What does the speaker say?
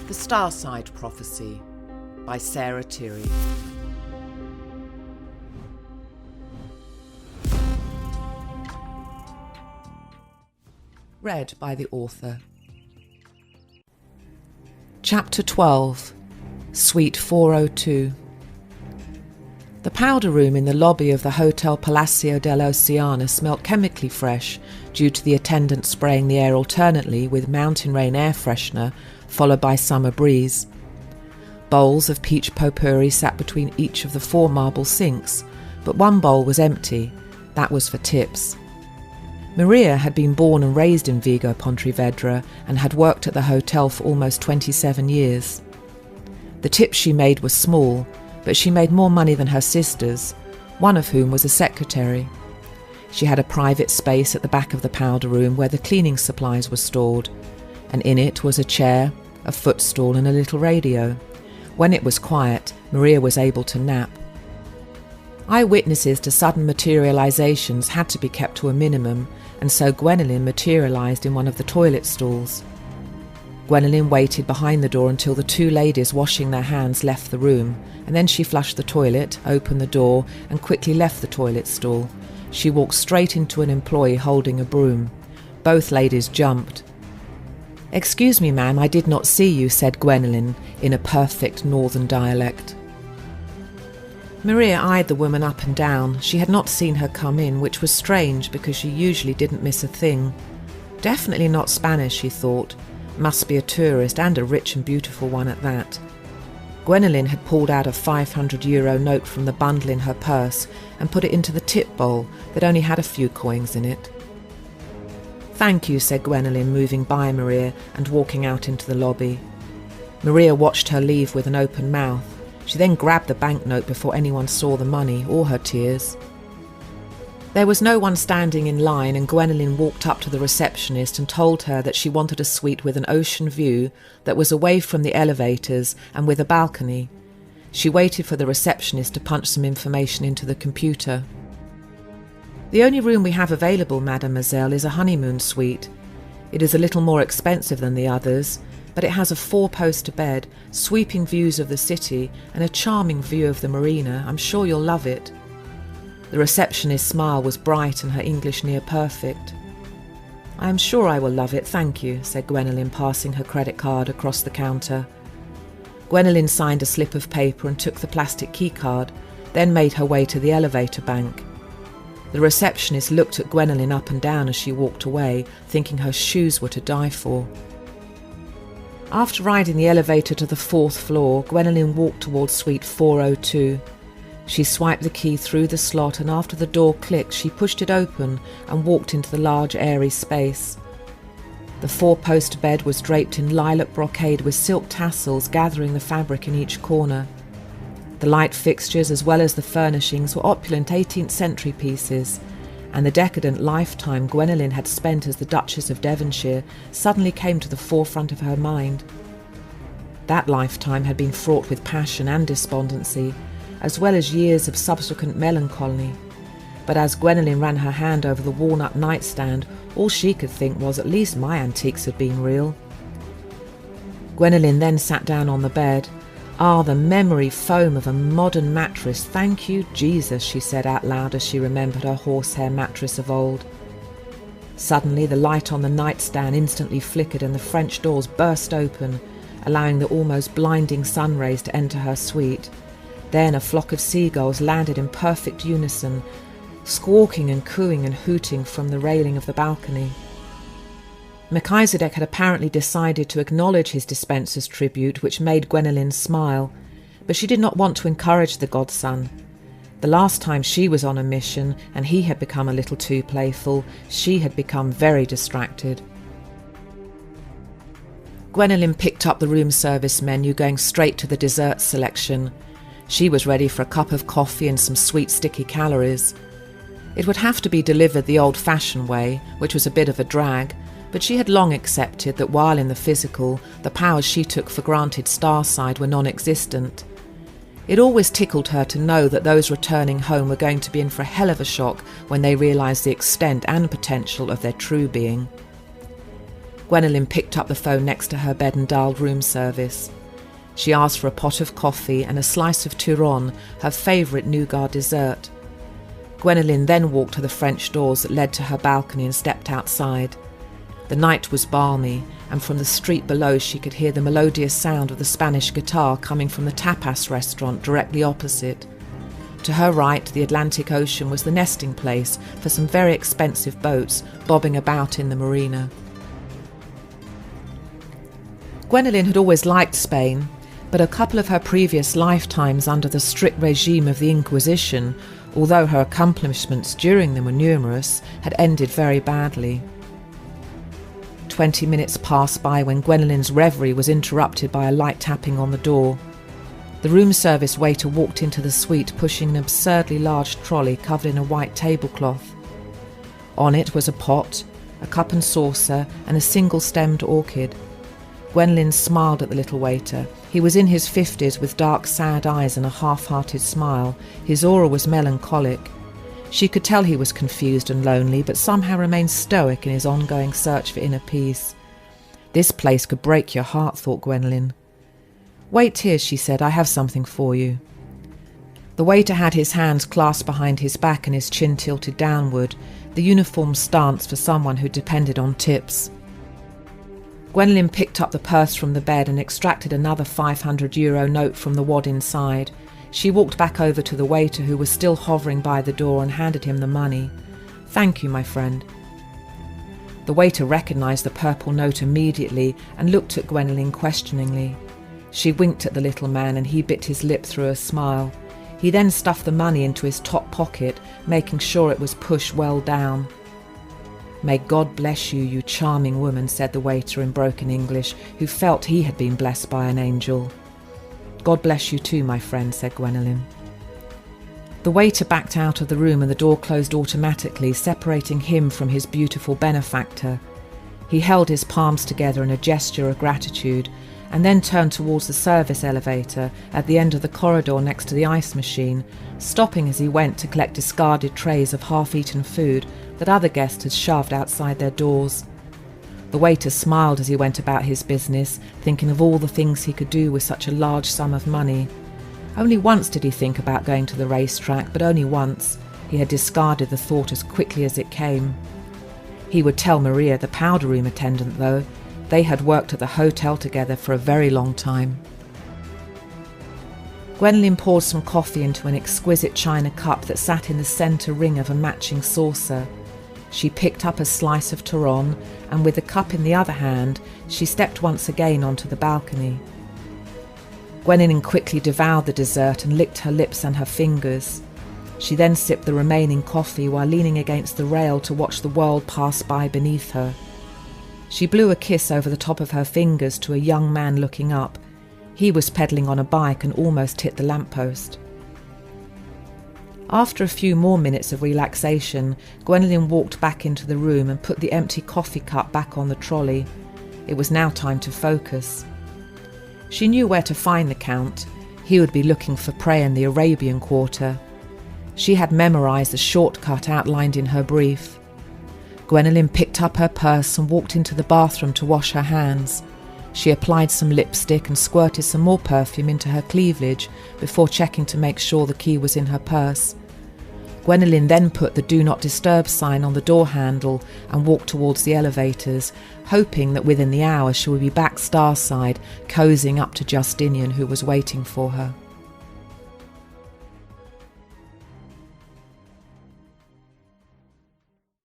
The Starside Prophecy by Tirri. Read by the author. Chapter 12. Suite 402. The powder room in the lobby of the Hotel Palacio dell'Oceana smelt chemically fresh due to the attendant spraying the air alternately with mountain rain air freshener followed by summer breeze. Bowls of peach potpourri sat between each of the 4 marble sinks, but one bowl was empty. That was for tips. Maria had been born and raised in Vigo Pontevedra and had worked at the hotel for almost 27 years. The tips she made were small, but she made more money than her sisters, one of whom was a secretary. She had a private space at the back of the powder room where the cleaning supplies were stored, and in it was a chair, a footstool and a little radio. When it was quiet, Maria was able to nap. Eyewitnesses to sudden materializations had to be kept to a minimum, and so Gwendolen materialized in one of the toilet stalls. Gwendolen waited behind the door until the 2 ladies washing their hands left the room, and then she flushed the toilet, opened the door, and quickly left the toilet stall. She walked straight into an employee holding a broom. Both ladies jumped. "Excuse me, ma'am, I did not see you," said Gwendolen in a perfect northern dialect. Maria eyed the woman up and down. She had not seen her come in, which was strange because she usually didn't miss a thing. Definitely not Spanish, she thought. Must be a tourist, and a rich and beautiful one at that. Gwendolen had pulled out a €500 note from the bundle in her purse and put it into the tip bowl that only had a few coins in it. "Thank you," said Gwendolen, moving by Maria and walking out into the lobby. Maria watched her leave with an open mouth. She then grabbed the banknote before anyone saw the money or her tears. There was no one standing in line, and Gwendolen walked up to the receptionist and told her that she wanted a suite with an ocean view that was away from the elevators and with a balcony. She waited for the receptionist to punch some information into the computer. "The only room we have available, mademoiselle, is a honeymoon suite. It is a little more expensive than the others, but it has a 4-poster bed, sweeping views of the city, and a charming view of the marina. I'm sure you'll love it." The receptionist's smile was bright and her English near perfect. "I am sure I will love it, thank you," said Gwendolen, passing her credit card across the counter. Gwendolen signed a slip of paper and took the plastic keycard, then made her way to the elevator bank. The receptionist looked at Gwendolen up and down as she walked away, thinking her shoes were to die for. After riding the elevator to the 4th floor, Gwendolen walked towards suite 402. She swiped the key through the slot, and after the door clicked, she pushed it open and walked into the large airy space. The 4-poster bed was draped in lilac brocade with silk tassels gathering the fabric in each corner. The light fixtures as well as the furnishings were opulent 18th century pieces, and the decadent lifetime Gwendolen had spent as the Duchess of Devonshire suddenly came to the forefront of her mind. That lifetime had been fraught with passion and despondency, as well as years of subsequent melancholy. But as Gwendolen ran her hand over the walnut nightstand, all she could think was, at least my antiques had been real. Gwendolen then sat down on the bed. "Ah, the memory foam of a modern mattress, thank you, Jesus," she said out loud as she remembered her horsehair mattress of old. Suddenly the light on the nightstand instantly flickered and the French doors burst open, allowing the almost blinding sun rays to enter her suite. Then a flock of seagulls landed in perfect unison, squawking and cooing and hooting from the railing of the balcony. Melchizedek had apparently decided to acknowledge his dispenser's tribute, which made Gwendolen smile, but she did not want to encourage the godson. The last time she was on a mission and he had become a little too playful, she had become very distracted. Gwendolen picked up the room service menu, going straight to the dessert selection. She was ready for a cup of coffee and some sweet sticky calories. It would have to be delivered the old-fashioned way, which was a bit of a drag, but she had long accepted that while in the physical, the powers she took for granted Starside were non-existent. It always tickled her to know that those returning home were going to be in for a hell of a shock when they realised the extent and potential of their true being. Gwendolen picked up the phone next to her bed and dialed room service. She asked for a pot of coffee and a slice of turon, her favourite nougat dessert. Gwendolen then walked to the French doors that led to her balcony and stepped outside. The night was balmy, and from the street below she could hear the melodious sound of the Spanish guitar coming from the tapas restaurant directly opposite. To her right, the Atlantic Ocean was the nesting place for some very expensive boats bobbing about in the marina. Gwendolen had always liked Spain, but a couple of her previous lifetimes under the strict regime of the Inquisition, although her accomplishments during them were numerous, had ended very badly. 20 minutes passed by when Gwendolen's reverie was interrupted by a light tapping on the door. The room service waiter walked into the suite pushing an absurdly large trolley covered in a white tablecloth. On it was a pot, a cup and saucer, and a single-stemmed orchid. Gwendolen smiled at the little waiter. He was in his 50s with dark, sad eyes and a half-hearted smile. His aura was melancholic. She could tell he was confused and lonely, but somehow remained stoic in his ongoing search for inner peace. This place could break your heart, thought Gwendolen. "Wait here," she said, "I have something for you." The waiter had his hands clasped behind his back and his chin tilted downward, the uniform stance for someone who depended on tips. Gwendolen picked up the purse from the bed and extracted another €500 note from the wad inside. She walked back over to the waiter, who was still hovering by the door, and handed him the money. "Thank you, my friend." The waiter recognised the purple note immediately and looked at Gwendolen questioningly. She winked at the little man and he bit his lip through a smile. He then stuffed the money into his top pocket, making sure it was pushed well down. "May God bless you, you charming woman," said the waiter in broken English, who felt he had been blessed by an angel. "God bless you too, my friend," said Gwendolen. The waiter backed out of the room and the door closed automatically, separating him from his beautiful benefactor. He held his palms together in a gesture of gratitude, and then turned towards the service elevator at the end of the corridor next to the ice machine, stopping as he went to collect discarded trays of half-eaten food that other guests had shoved outside their doors. The waiter smiled as he went about his business, thinking of all the things he could do with such a large sum of money. Only once did he think about going to the racetrack, but only once. He had discarded the thought as quickly as it came. He would tell Maria, the powder room attendant, though. They had worked at the hotel together for a very long time. Gwendolen poured some coffee into an exquisite china cup that sat in the centre ring of a matching saucer. She picked up a slice of turon, and with the cup in the other hand, she stepped once again onto the balcony. Gwendolen quickly devoured the dessert and licked her lips and her fingers. She then sipped the remaining coffee while leaning against the rail to watch the world pass by beneath her. She blew a kiss over the top of her fingers to a young man looking up. He was pedalling on a bike and almost hit the lamppost. After a few more minutes of relaxation, Gwendolen walked back into the room and put the empty coffee cup back on the trolley. It was now time to focus. She knew where to find the Count. He would be looking for prey in the Arabian Quarter. She had memorised the shortcut outlined in her brief. Gwendolen picked up her purse and walked into the bathroom to wash her hands. She applied some lipstick and squirted some more perfume into her cleavage before checking to make sure the key was in her purse. Gwendolen then put the "Do Not Disturb" sign on the door handle and walked towards the elevators, hoping that within the hour she would be back Starside, cozying up to Justinian, who was waiting for her.